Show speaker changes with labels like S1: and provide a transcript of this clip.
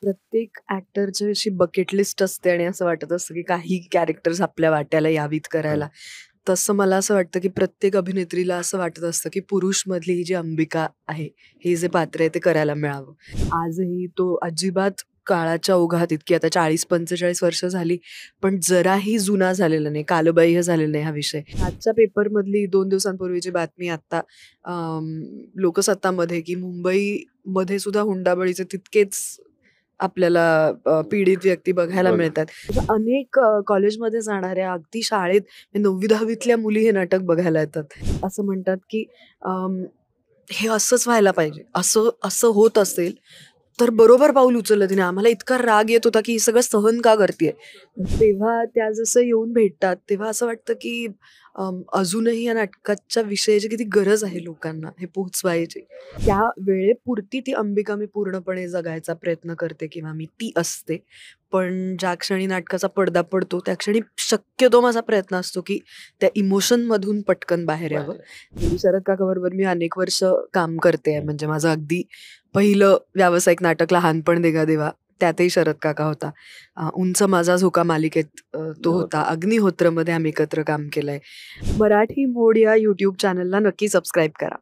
S1: प्रत्येक ॲक्टरची अशी bucket list असते आणि असं वाटत असतं, की काही कॅरेक्टर्स आपल्या वाट्याला यावीत
S2: हं.
S1: करायला. तसं मला असं वाटतं, की प्रत्येक अभिनेत्रीला असं वाटत असतं, की पुरुषमधली ही जी अंबिका आहे, हे जे पात्र आहे ते करायला मिळावं. आजही तो अजिबात काळाच्या ओघात इतकी आता 40-45 वर्ष झाली, पण जराही जुना झालेला नाही, कालबाह्य झालेला नाही हा विषय. आजच्या पेपरमधली 2 दिवसांपूर्वीची बातमी आता लोकसत्तामध्ये, की मुंबईमध्ये सुद्धा हुंडाबळीचे तितकेच आपल्याला पीडित व्यक्ती बघायला
S2: बघा.
S1: मिळतात. म्हणजे अनेक कॉलेजमध्ये जाणाऱ्या अगदी शाळेत 9वी-10वीतल्या मुली हे नाटक बघायला येतात. असं म्हणतात, की अं, हे असंच व्हायला पाहिजे. असं असं होत असेल, तर बरोबर पाऊल उचललं तिने. आम्हाला इतका राग येत होता, की हे सगळं सहन का करतीये? तेव्हा त्या जसं येऊन भेटतात, तेव्हा असं वाटतं, की अजूनही या नाटकाच्या विषयाची किती गरज आहे लोकांना हे पोहोचवायची. त्या वेळेपुरती ती अंबिका मी पूर्णपणे जगायचा प्रयत्न करते किंवा मी ती असते. पण ज्या क्षणी नाटकाचा पडदा पडतो, त्या क्षणी शक्यतो माझा प्रयत्न असतो, की त्या इमोशनमधून पटकन बाहेर यावं.
S2: बाहेर.
S1: शरद काकाबरोबर मी अनेक वर्ष काम करते आहे. म्हणजे माझं अगदी पहिलं व्यावसायिक नाटक लहानपण देगा देवा, त्यातही शरद काका होता. उंच माझा झोका मालिकेत तो होता.
S2: होता.
S1: अग्निहोत्रमध्ये आम्ही एकत्र काम केलंय. मराठी मोड या YouTube चॅनलला नक्की सबस्क्राईब करा.